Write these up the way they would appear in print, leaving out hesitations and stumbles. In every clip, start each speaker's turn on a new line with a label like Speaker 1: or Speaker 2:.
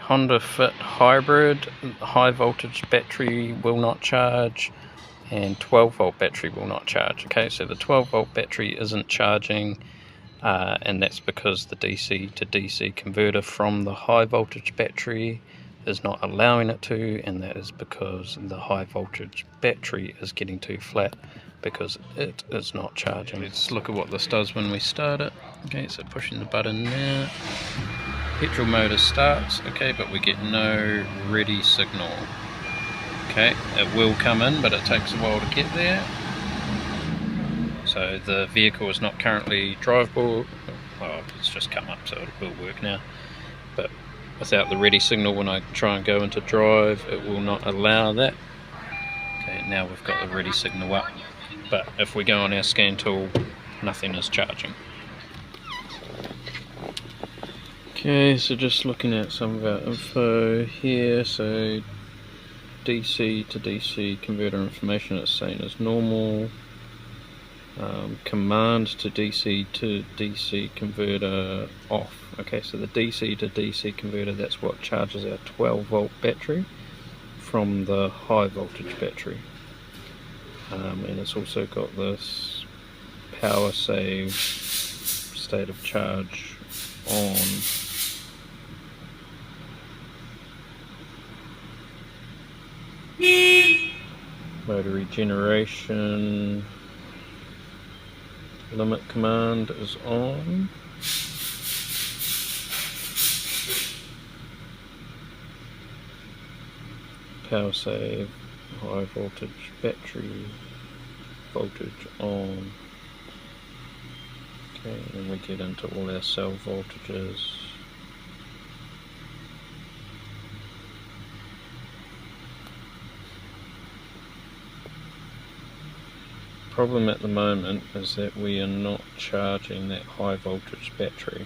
Speaker 1: Honda Fit Hybrid, high voltage battery will not charge, and 12 volt battery will not charge. Okay, so the 12 volt battery isn't charging, and that's because the DC to DC converter from the high voltage battery is not allowing it to, and that is because the high voltage battery is getting too flat because it is not charging. Let's look at what this does when we start it. Okay, so pushing the button now, petrol motor starts, okay, but we get no ready signal. Okay, it will come in, but it takes a while to get there. So the vehicle is not currently drivable. Well, it's just come up, so it will work now. But without the ready signal, when I try and go into drive, it will not allow that. Okay, now we've got the ready signal up. But if we go on our scan tool, nothing is charging. Okay, so just looking at some of our info here, so DC to DC converter information is saying as normal. Command to DC converter off. Okay, so the DC to DC converter, that's what charges our 12 volt battery from the high voltage battery. And it's also got this power save state of charge on. Motor regeneration limit command is on. Power save, high voltage battery, voltage on. Okay, and we get into all our cell voltages. Problem at the moment is that we are not charging that high voltage battery.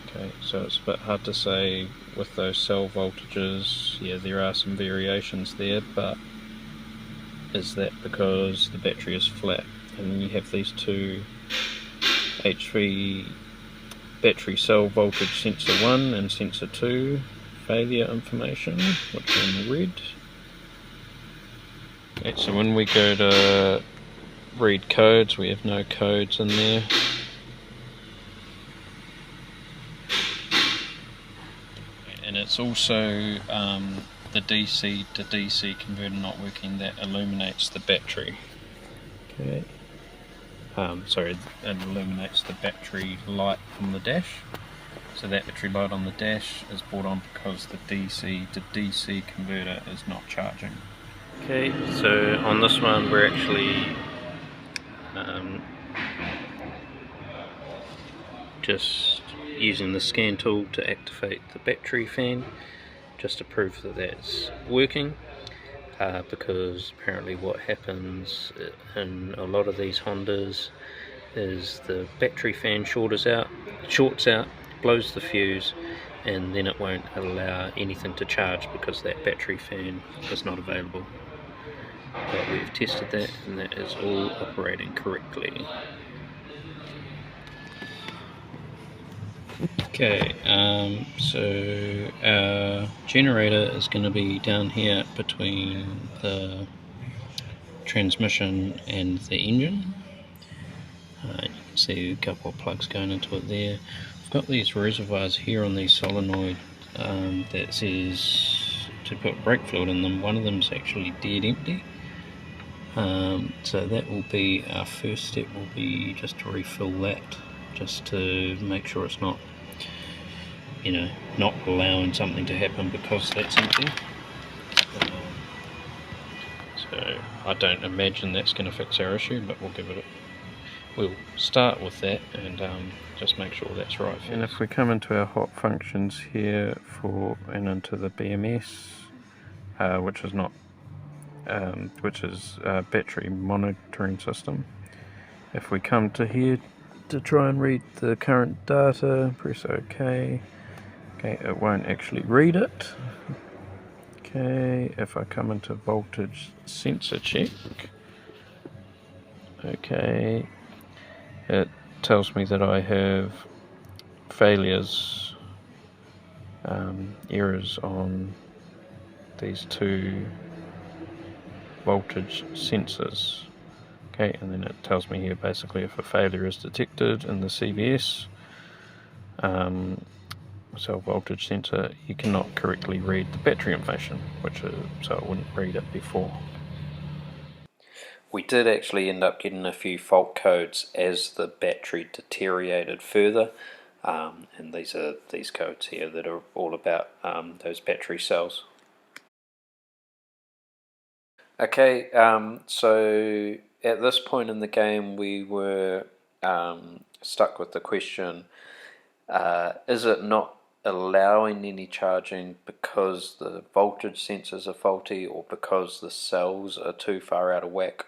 Speaker 1: Okay, so it's a bit hard to say with those cell voltages. Yeah, there are some variations there, but is that because the battery is flat? And you have these two HV battery cell voltage sensor 1 and sensor 2 failure information, which are in red. Okay, so when we go to read codes, we have no codes in there. And it's also the DC to DC converter not working that illuminates the battery. Okay. Sorry, it illuminates the battery light on the dash. So that battery light on the dash is brought on because the DC to DC converter is not charging. Okay, so on this one we're actually just using the scan tool to activate the battery fan, just to prove that that's working, because apparently what happens in a lot of these Hondas is the battery fan shorts out, blows the fuse, and then it won't allow anything to charge because that battery fan is not available. But we've tested that and that is all operating correctly. Okay, so our generator is going to be down here between the transmission and the engine. You can see a couple of plugs going into it there. I've got these reservoirs here on these solenoid that says to put brake fluid in them. One of them is actually dead empty. So that will be our first step, will be just to refill that, just to make sure it's not, not allowing something to happen because that's empty. So I don't imagine that's going to fix our issue, but we'll start with that and just make sure that's right first. And if we come into our hot functions here and into the BMS, which is not battery monitoring system. If we come to here to try and read the current data, press OK. Okay, it won't actually read it. Okay, if I come into voltage sensor check, okay, it tells me that I have failures errors on these two voltage sensors. Okay, and then it tells me here basically if a failure is detected in the CVS cell voltage sensor, you cannot correctly read the battery information, so it wouldn't read it before. We did actually end up getting a few fault codes as the battery deteriorated further, and these are these codes here that are all about those battery cells. Okay, so at this point in the game we were stuck with the question, is it not allowing any charging because the voltage sensors are faulty, or because the cells are too far out of whack?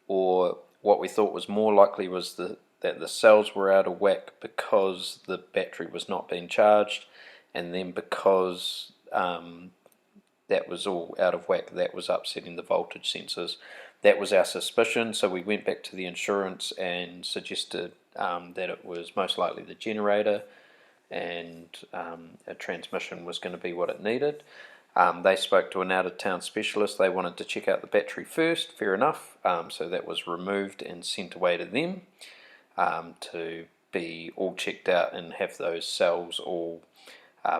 Speaker 1: Or what we thought was more likely was that the cells were out of whack because the battery was not being charged, and then because that was all out of whack, that was upsetting the voltage sensors. That was our suspicion, so we went back to the insurance and suggested that it was most likely the generator, and a transmission was going to be what it needed. They spoke to an out-of-town specialist. They wanted to check out the battery first, fair enough, so that was removed and sent away to them to be all checked out and have those cells all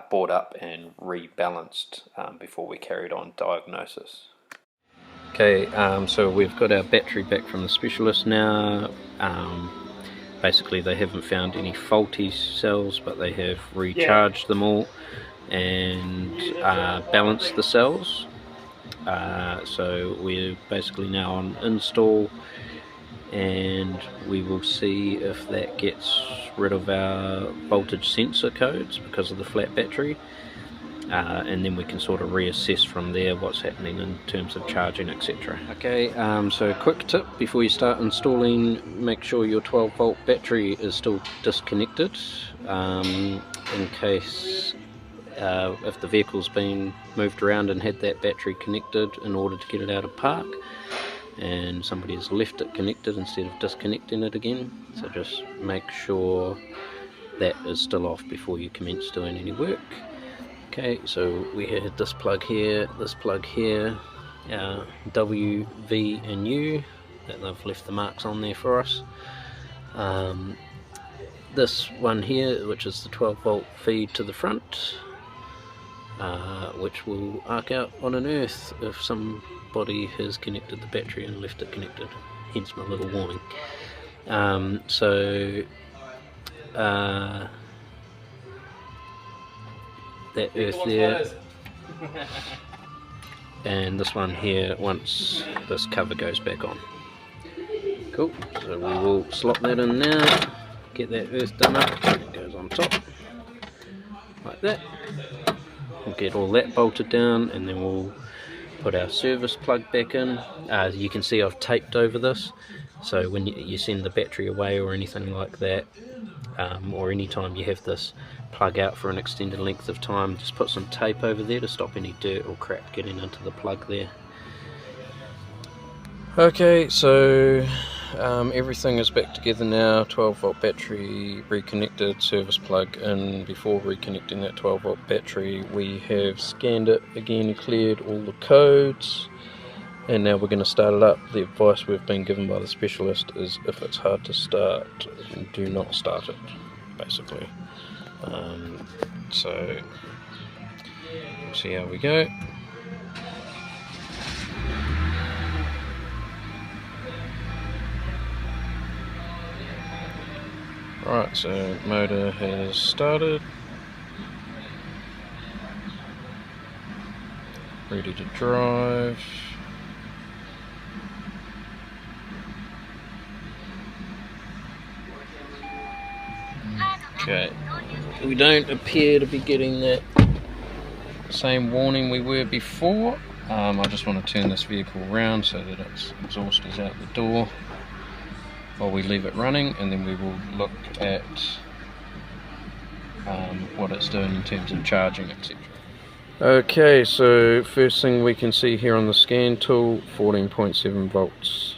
Speaker 1: brought up and rebalanced before we carried on diagnosis. Okay, so we've got our battery back from the specialist now. Basically they haven't found any faulty cells, but they have recharged them all and balanced the cells. So we're basically now on install, and we will see if that gets rid of our voltage sensor codes because of the flat battery, and then we can sort of reassess from there what's happening in terms of charging, etc. Okay, so quick tip before you start installing: make sure your 12 volt battery is still disconnected, in case if the vehicle's been moved around and had that battery connected in order to get it out of park, and somebody has left it connected instead of disconnecting it again. So just make sure that is still off before you commence doing any work. Okay, so we had this plug here, W, V and U, that they've left the marks on there for us. This one here, which is the 12 volt feed to the front, which will arc out on an earth if somebody has connected the battery and left it connected, hence my little warning. That earth there, and this one here once this cover goes back on. Cool, so we will slot that in now, get that earth done up, it goes on top, like that. We'll get all that bolted down, and then we'll put our service plug back in. You can see I've taped over this, so when you send the battery away or anything like that, or any time you have this plug out for an extended length of time, just put some tape over there to stop any dirt or crap getting into the plug there. Okay, so everything is back together now. 12 volt battery reconnected, service plug in. Before reconnecting that 12 volt battery, we have scanned it again, cleared all the codes, and now we're going to start it up. The advice we've been given by the specialist is if it's hard to start, do not start it, basically. So we'll see how we go. Right, so motor has started, ready to drive. Okay, we don't appear to be getting that same warning we were before. I just want to turn this vehicle around so that its exhaust is out the door while we leave it running, and then we will look at what it's doing in terms of charging, etc. Okay, so first thing we can see here on the scan tool, 14.7 volts.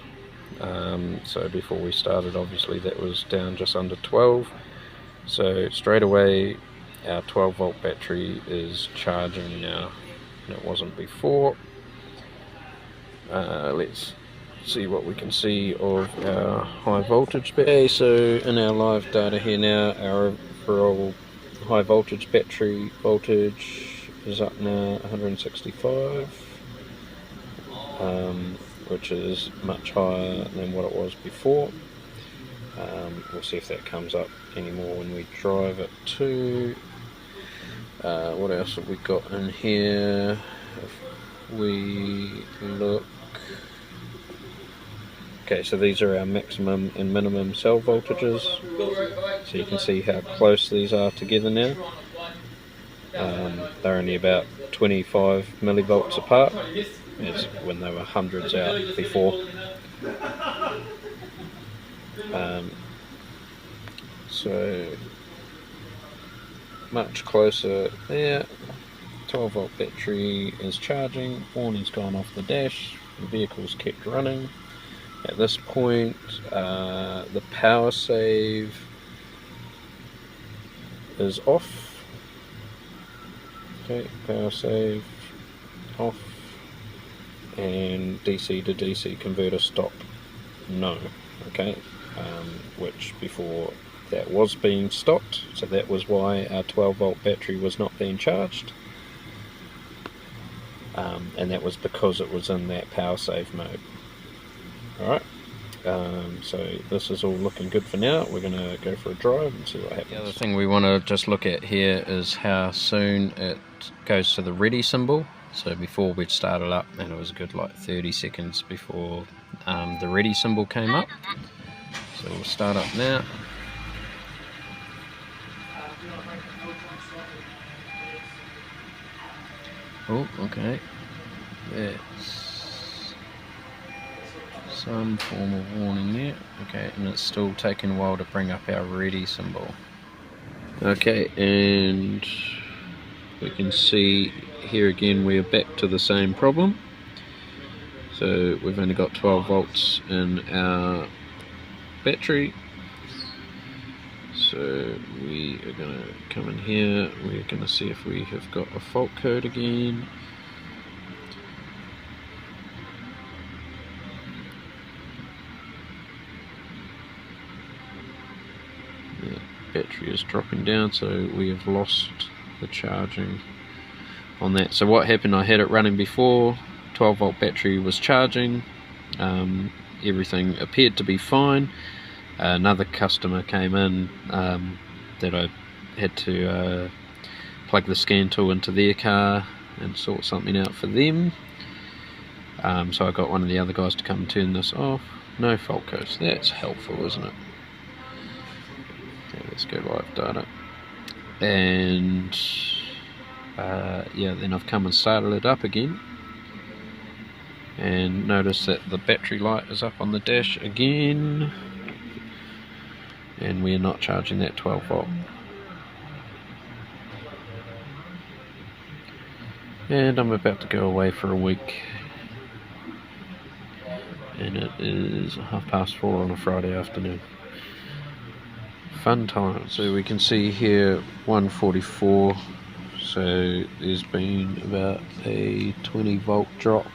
Speaker 1: So before we started, obviously that was down just under 12. So straight away our 12 volt battery is charging now, and it wasn't before. Let's see what we can see of our high voltage battery. Okay, so in our live data here now, our overall high voltage battery voltage is up now 165, which is much higher than what it was before. We'll see if that comes up anymore when we drive it too. What else have we got in here? If we look, okay, so these are our maximum and minimum cell voltages, so you can see how close these are together now. They're only about 25 millivolts apart, as when they were hundreds out before. So much closer there. 12 volt battery is charging, warning's gone off the dash, the vehicle's kept running. At this point, the power save is off. Okay, power save off, and DC to DC converter stop, no. Okay, which before that was being stopped, so that was why our 12 volt battery was not being charged. And that was because it was in that power save mode. Alright, so this is all looking good for now. We're going to go for a drive and see what happens. The other thing we want to just look at here is how soon it goes to the ready symbol. So before we'd started up, and it was a good like 30 seconds before the ready symbol came up. So we'll start up now. Oh, okay. That's some form of warning there. Okay, and it's still taking a while to bring up our ready symbol. Okay, and we can see here again we're back to the same problem. So we've only got 12 volts in our battery. So we are going to come in here, we're going to see if we have got a fault code again. The battery is dropping down, so we have lost the charging on that. So what happened, I had it running before, 12 volt battery was charging, everything appeared to be fine. Another customer came in that I had to plug the scan tool into their car and sort something out for them. So I got one of the other guys to come and turn this off. No fault codes. That's helpful, isn't it? Okay, let's go live data. And yeah, then I've come and started it up again. And notice that the battery light is up on the dash again. And we are not charging that 12 volt. And I'm about to go away for a week, and it is 4:30 on a Friday afternoon. Fun time. So we can see here 144, so there's been about a 20 volt drop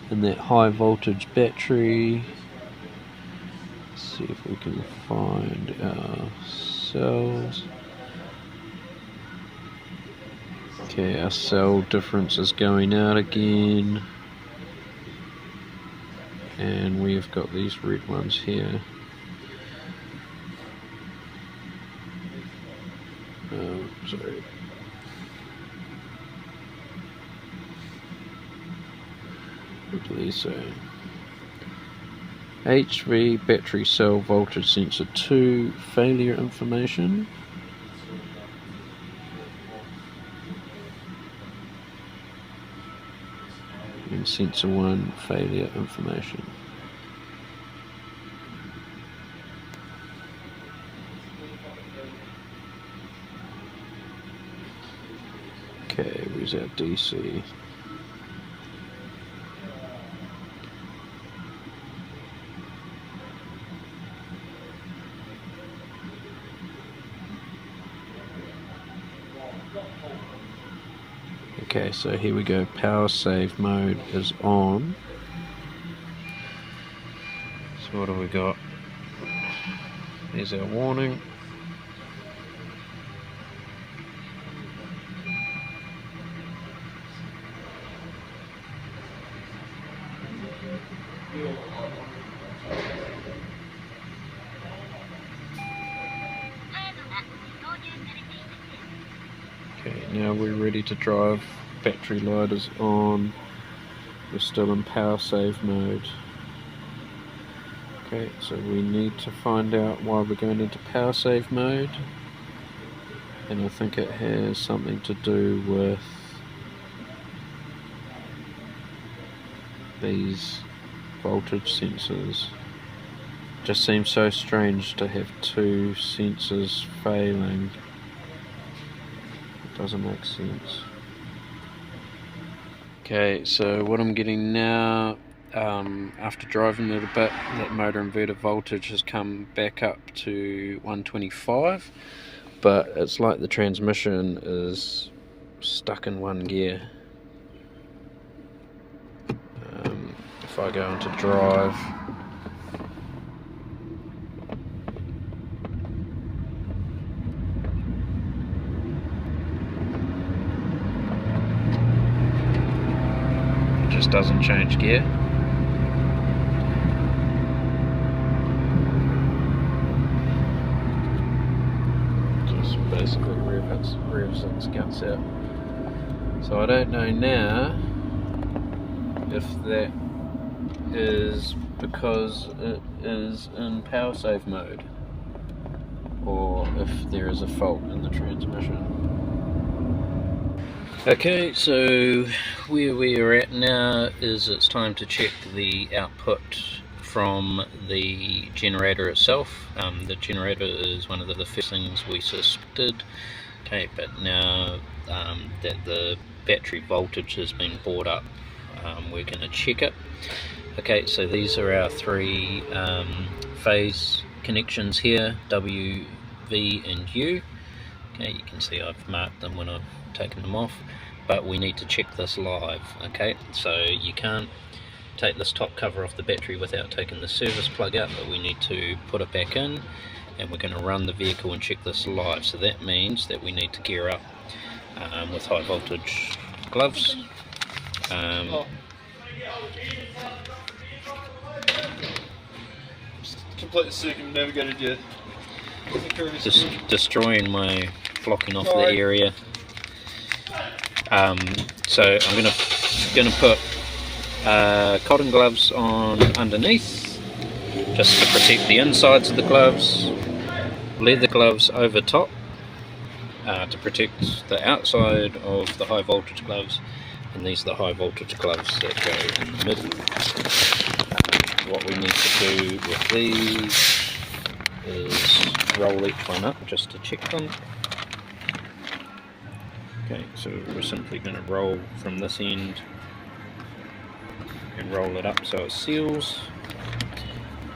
Speaker 1: in that high voltage battery. See if we can find our cells. Okay, our cell difference is going out again, and we've got these red ones here. Sorry. What do these say? HV battery cell voltage sensor 2 failure information. And sensor 1 failure information. Okay, where's our DC?
Speaker 2: Okay, so here we go, power save mode is on. So what have we got? There's our warning. Okay, now we're ready to drive. Battery light is on. We're still in power save mode. Okay, so we need to find out why we're going into power save mode. And I think it has something to do with these voltage sensors. Just seems so strange to have two sensors failing. It doesn't make sense. Okay, so what I'm getting now, after driving it a bit, that motor inverter voltage has come back up to 125, but it's like the transmission is stuck in one gear. If I go into drive, it just doesn't change gear. Just basically revs its guts out. So I don't know now if that is because it is in power save mode or if there is a fault in the transmission. Okay, so where we are at now is it's time to check the output from the generator itself. The generator is one of the first things we suspected. Okay, but now that the battery voltage has been brought up, we're going to check it. Okay, so these are our three phase connections here, W, V and U. Okay, you can see I've marked them when I've taken them off, but we need to check this live. Okay, so you can't take this top cover off the battery without taking the service plug out, but we need to put it back in, and we're going to run the vehicle and check this live. So that means that we need to gear up with high voltage gloves.
Speaker 3: Completely circumnavigated your
Speaker 2: destroying my blocking off the area. So I'm gonna put cotton gloves on underneath just to protect the insides of the gloves, leather gloves over top to protect the outside of the high voltage gloves, and these are the high voltage gloves that go in the middle. What we need to do with these is roll each one up just to check them. Okay, so we're simply going to roll from this end and roll it up so it seals,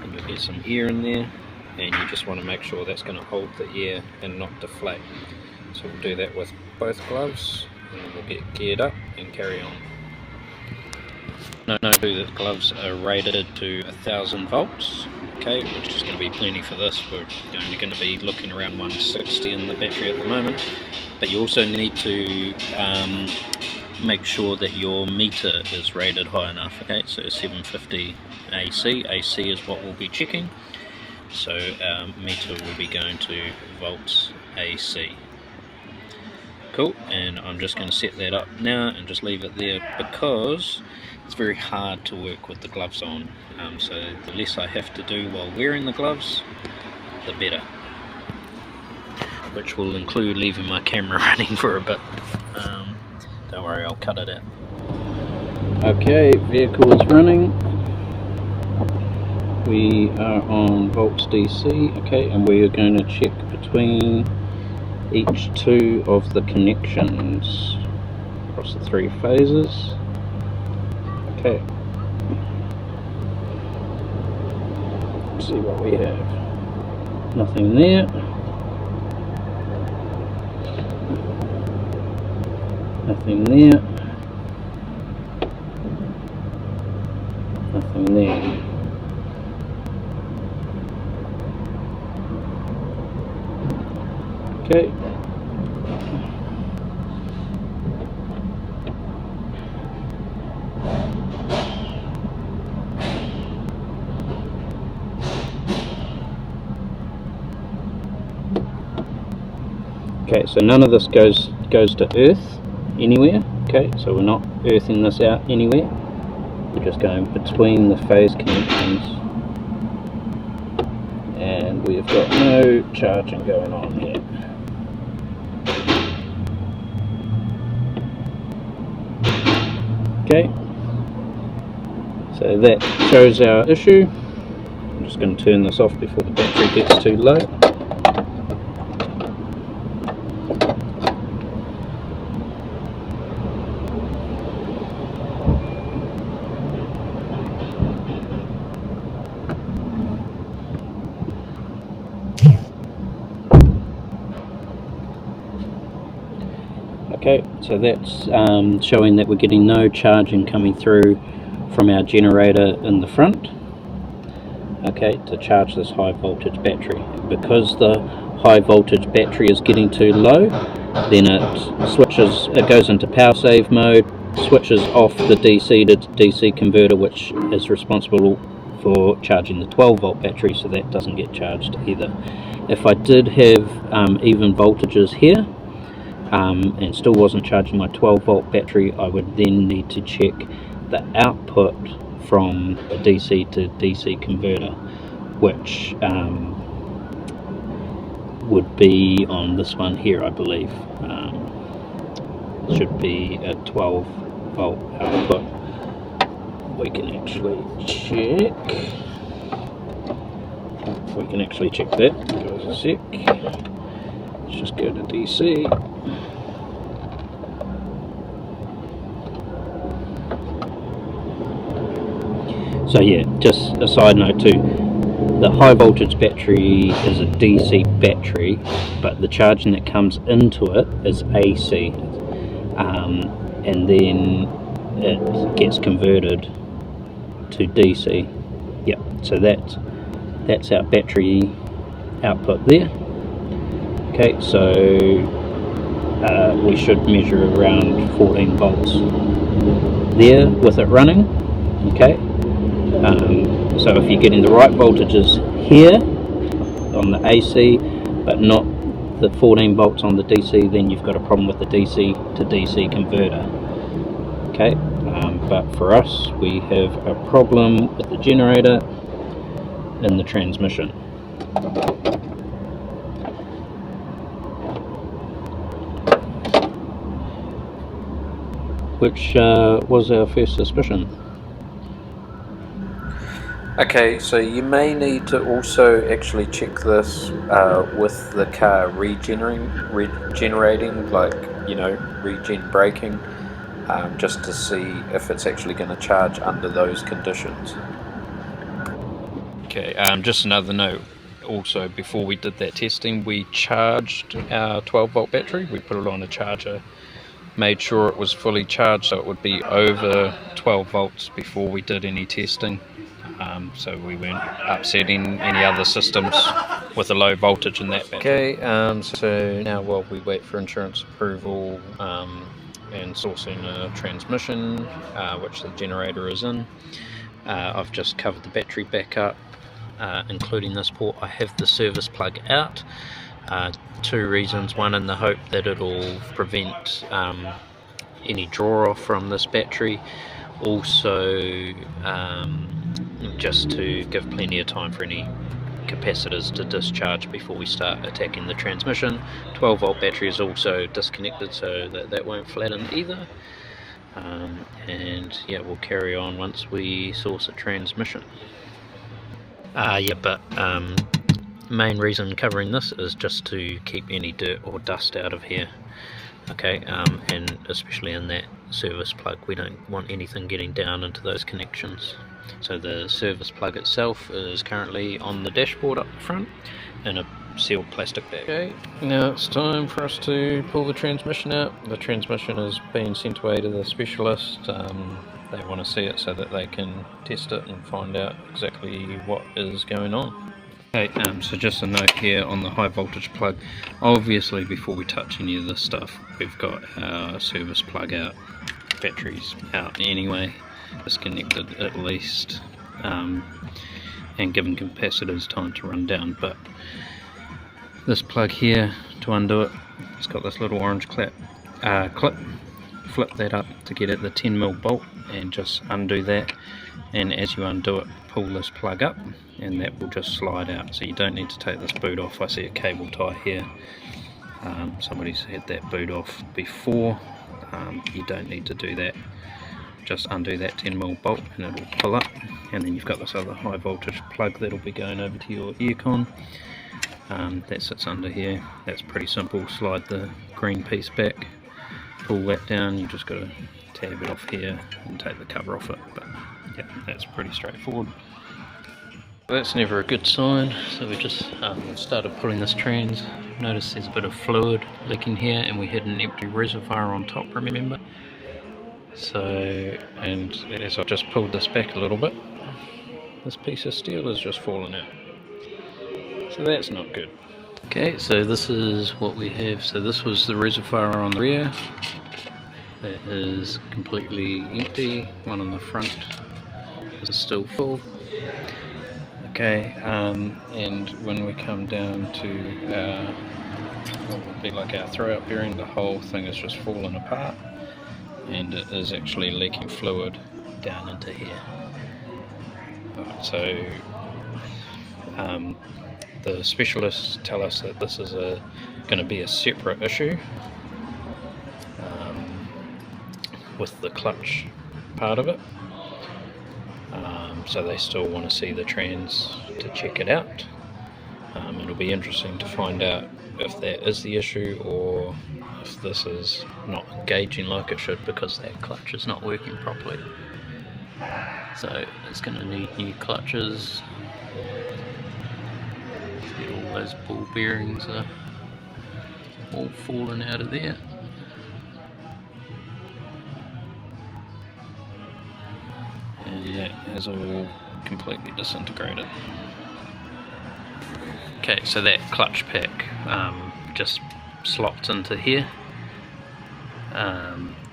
Speaker 2: and you'll get some air in there, and you just want to make sure that's going to hold the air and not deflate. So we'll do that with both gloves, and we'll get geared up and carry on. Know that the gloves are rated to 1000 volts, okay, which is going to be plenty for this. We're only going to be looking around 160 in the battery at the moment, but you also need to make sure that your meter is rated high enough. Okay, so 750 AC. AC is what we'll be checking, so our meter will be going to volts AC. Cool, and I'm just going to set that up now and just leave it there because it's very hard to work with the gloves on, so the less I have to do while wearing the gloves, the better, which will include leaving my camera running for a bit. Don't worry, I'll cut it out. Okay, vehicle is running. We are on volts DC, okay, and we are going to check between each two of the connections across the three phases. Okay, let's see what we have. Nothing there. Nothing there. Nothing there. Okay. Okay, so none of this goes to earth anywhere. Okay, so we're not earthing this out anywhere. We're just going between the phase connections, and we've got no charging going on here. Okay, so that shows our issue. I'm just going to turn this off before the battery gets too low. Okay, so that's showing that we're getting no charging coming through from our generator in the front. Okay, to charge this high voltage battery. Because the high voltage battery is getting too low, then it goes into power save mode, switches off the DC to DC converter, which is responsible for charging the 12 volt battery, so that doesn't get charged either. If I did have even voltages here, and still wasn't charging my 12 volt battery, I would then need to check the output from a DC to DC converter, which would be on this one here, I believe. Should be a 12 volt output. We can actually check. We can actually check that. Give us a sec. Let's just go to DC. So yeah, just a side note too, the high voltage battery is a DC battery, but the charging that comes into it is AC, and then it gets converted to DC. Yep, so that's our battery output there. Okay, so we should measure around 14 volts there with it running. Okay. So if you're getting the right voltages here on the AC but not the 14 volts on the DC, then you've got a problem with the DC to DC converter. Okay, but for us we have a problem with the generator in the transmission. Which was our first suspicion.
Speaker 1: Okay, so you may need to also actually check this with the car regenerating, like, you know, regen braking, just to see if it's actually going to charge under those conditions. Okay, just another note, also before we did that testing, we charged our 12 volt battery, we put it on a charger, made sure it was fully charged so it would be over 12 volts before we did any testing. So we weren't upsetting any other systems with a low voltage in that battery. Okay, so now while we wait for insurance approval and sourcing a transmission, which the generator is in, I've just covered the battery back up, including this port. I have the service plug out. Two reasons: one, in the hope that it'll prevent any draw off from this battery, also just to give plenty of time for any capacitors to discharge before we start attacking the transmission. 12 volt battery is also disconnected, so that won't flatten either. And yeah, we'll carry on once we source a transmission. Main reason covering this is just to keep any dirt or dust out of here. Okay, and especially in that service plug, we don't want anything getting down into those connections. So the service plug itself is currently on the dashboard up front in a
Speaker 2: sealed plastic bag.
Speaker 1: Okay, now it's time for us to pull the transmission out. The transmission has been sent away to the specialist. They want to see it so that they can test it and find out exactly what is going on.
Speaker 2: Okay, so just a note here on the high voltage plug. Obviously, before we touch any of this stuff, we've got our service plug out, batteries out anyway, disconnected at least, and given capacitors time to run down. But this plug here, to undo it, it's got this little orange clip. Flip that up to get at the 10mm bolt and just undo that, and as you undo it, pull this plug up and that will just slide out, so you don't need to take this boot off. I see a cable tie here. Somebody's had that boot off before. You don't need to do that. Just undo that 10mm bolt and it will pull up, and then you've got this other high voltage plug that'll be going over to your aircon. That sits under here. That's pretty simple. Slide the green piece back, pull that down. You just got to tab it off here and take the cover off it. But yeah, that's pretty straightforward.
Speaker 1: That's never a good sign, so we just started pulling this trans. Notice there's a bit of fluid leaking here, and we had an empty reservoir on top, remember? So, and as I just pulled this back a little bit, this piece of steel has just fallen out. So that's not good. Okay, so this is what we have. So this was the reservoir on the rear. That is completely empty. One on the front is still full. Okay, and when we come down to what would be like our throwout bearing, the whole thing is just fallen apart, and it is actually leaking fluid down into here. Right, so the specialists tell us that this is going to be a separate issue with the clutch part of it. So they still want to see the trans to check it out. It'll be interesting to find out if that is the issue, or if this is not engaging like it should because that clutch is not working properly. So it's going to need new clutches. See, all those ball bearings are all falling out of there. Yeah, it has all completely disintegrated. Okay, so that clutch pack just slots into here.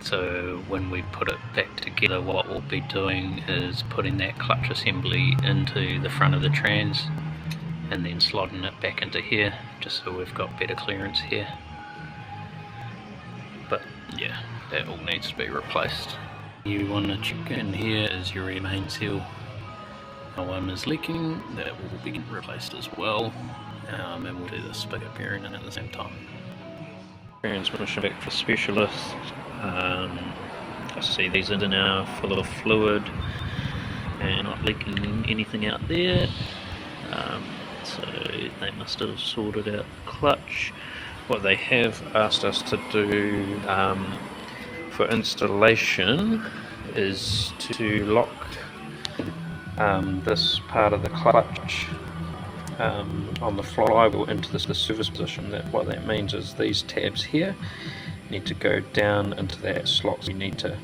Speaker 1: So when we put it back together, what we'll be doing is putting that clutch assembly into the front of the trans and then slotting it back into here, just so we've got better clearance here. But yeah, that all needs to be replaced. You want to check in here is your rear main seal. One is leaking, that will be replaced as well, and we'll do the spigot bearing in at the same time. Transmission back for specialist. I see these are now full of fluid and not leaking anything out there, so they must have sorted out the clutch. What they have asked us to do for installation is to lock this part of the clutch on the flywheel into the service position. What that means is these tabs here need to go down into that slot. We need to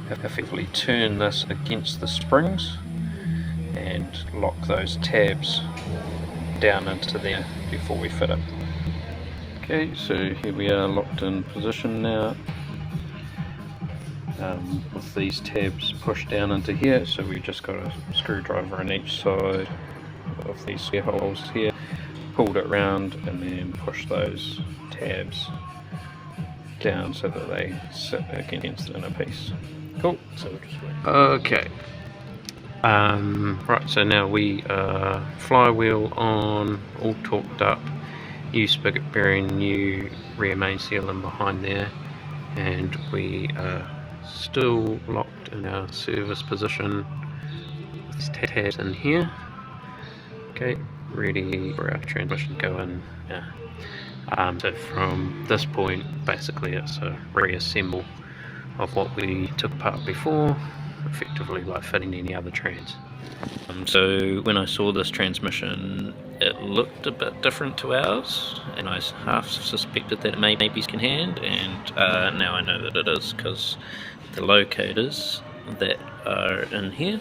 Speaker 1: effectively turn this against the springs and lock those tabs down into there before we fit it. Okay, so here we are locked in position now. With these tabs pushed down into here, so we just got a screwdriver on each side of these spare holes here, pulled it round and then push those tabs down so that they sit against the inner piece. Cool, so we'll just wait. Okay, right, so now we are flywheel on, all torqued up, new spigot bearing, new rear main seal in behind there, and we are still locked in our service position with these tabs in here. Okay, ready for our transmission to go in. Yeah. So from this point, basically it's a reassemble of what we took apart before, effectively like fitting any other trans. So when I saw this transmission, it
Speaker 2: looked a bit different to ours, and I half suspected that it may be secondhand, and now I know that it is, because the locators that are in here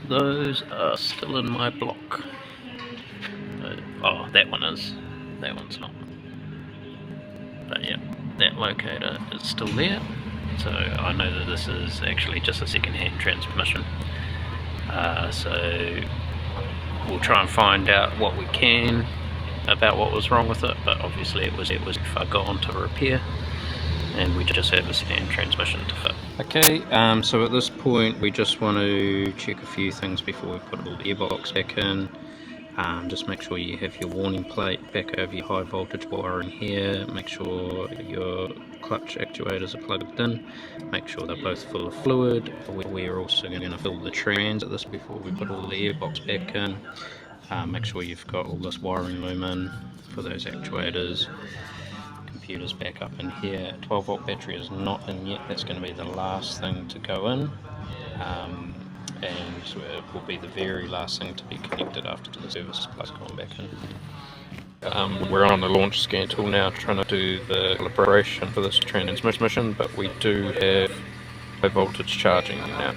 Speaker 2: those are still in my block. Oh, that one is. That one's not. But yeah, that locator is still there. So I know that this is actually just a second-hand transmission. So we'll try and find out what we can about what was wrong with it. But obviously it was far gone to repair, and we just have a second-hand transmission to fit. Okay, so at this point we just want to check a few things before we put the gearbox back in. Just make sure you have your warning plate back over your high voltage wiring here. Make sure your clutch actuators are plugged in. Make sure they're both full of fluid. We're also going to fill the trans at this before we put all the gearbox back in. Make sure you've got all this wiring loom in for those actuators. Computer's back up in here. 12 volt battery is not in yet. That's going to be the last thing to go in. And it will be the very last thing to be connected after the service plus going back in. We're on the launch scan tool now trying to do the calibration for this transmission, but we do have high voltage charging now.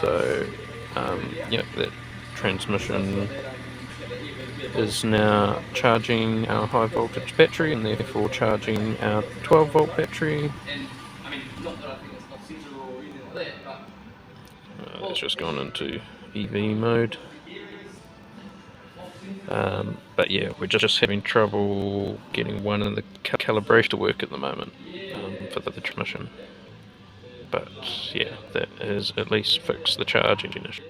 Speaker 2: So yeah, that transmission is now charging our high voltage battery and therefore charging our 12 volt battery. It's just gone into EV mode. But yeah, we're just having trouble getting one of the calibration to work at the moment for the transmission. But yeah, that has at least fixed the charging issue.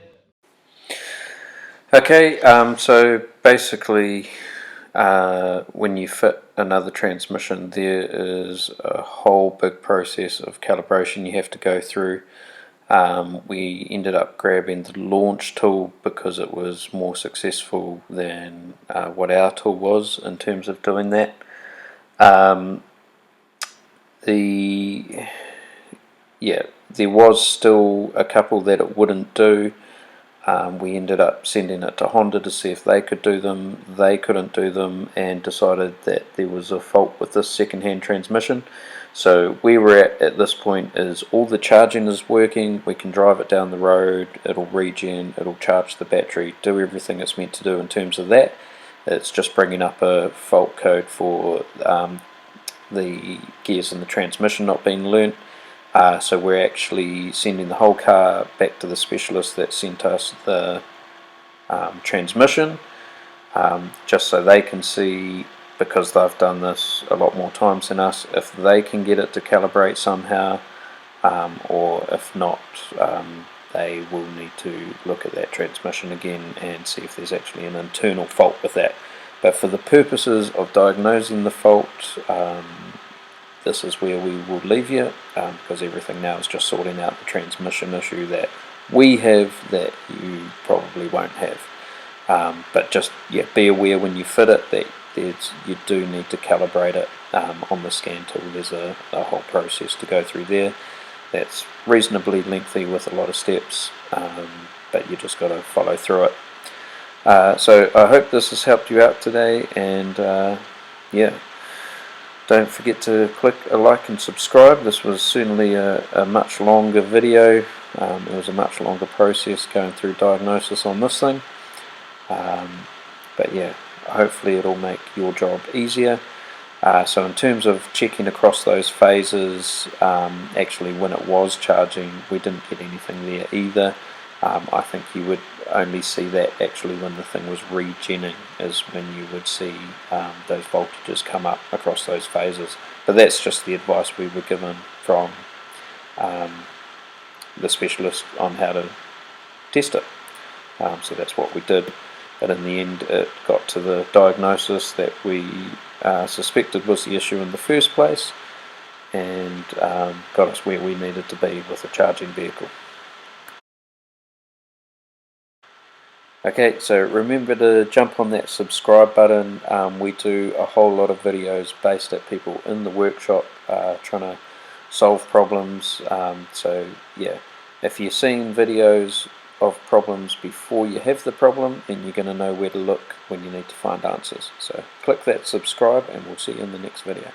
Speaker 2: Okay, so basically when you fit another transmission, there is a whole big process of calibration you have to go through. We ended up grabbing the launch tool because it was more successful than what our tool was in terms of doing that. There was still a couple that it wouldn't do. We ended up sending it to Honda to see if they could do them. They couldn't do them and decided that there was a fault with this second-hand transmission. So where we're at this point is all the charging is working. We can drive it down the road, it'll regen, it'll charge the battery, do everything it's meant to do in terms of that. It's just bringing up a fault code for the gears in the transmission not being learnt. So we're actually sending the whole car back to the specialist that sent us the transmission, just so they can see, because they've done this a lot more times than us, if they can get it to calibrate somehow, or if not, they will need to look at that transmission again and see if there's actually an internal fault with that. But for the purposes of diagnosing the fault, this is where we will leave you, because everything now is just sorting out the transmission issue that we have that you probably won't have. But just be aware when you fit it that you do need to calibrate it on the scan tool. There's a whole process to go through there that's reasonably lengthy with a lot of steps, but you just got to follow through it. So I hope this has helped you out today, and don't forget to click a like and subscribe. This was certainly a much longer video. It was a much longer process going through diagnosis on this thing, but yeah, hopefully it'll make your job easier. So in terms of checking across those phases, actually when it was charging we didn't get anything there either. I think you would only see that actually when the thing was regenning, is when you would see those voltages come up across those phases. But that's just the advice we were given from the specialist on how to test it. So that's what we did. But in the end it got to the diagnosis that we suspected was the issue in the first place, and got us where we needed to be with a charging vehicle. Okay, so remember to jump on that subscribe button. We do a whole lot of videos based at people in the workshop trying to solve problems. So yeah,
Speaker 4: If you're seeing videos of problems before you have the problem, then you're going to know where to look when you need to find answers. So click that subscribe and we'll see you in the next video.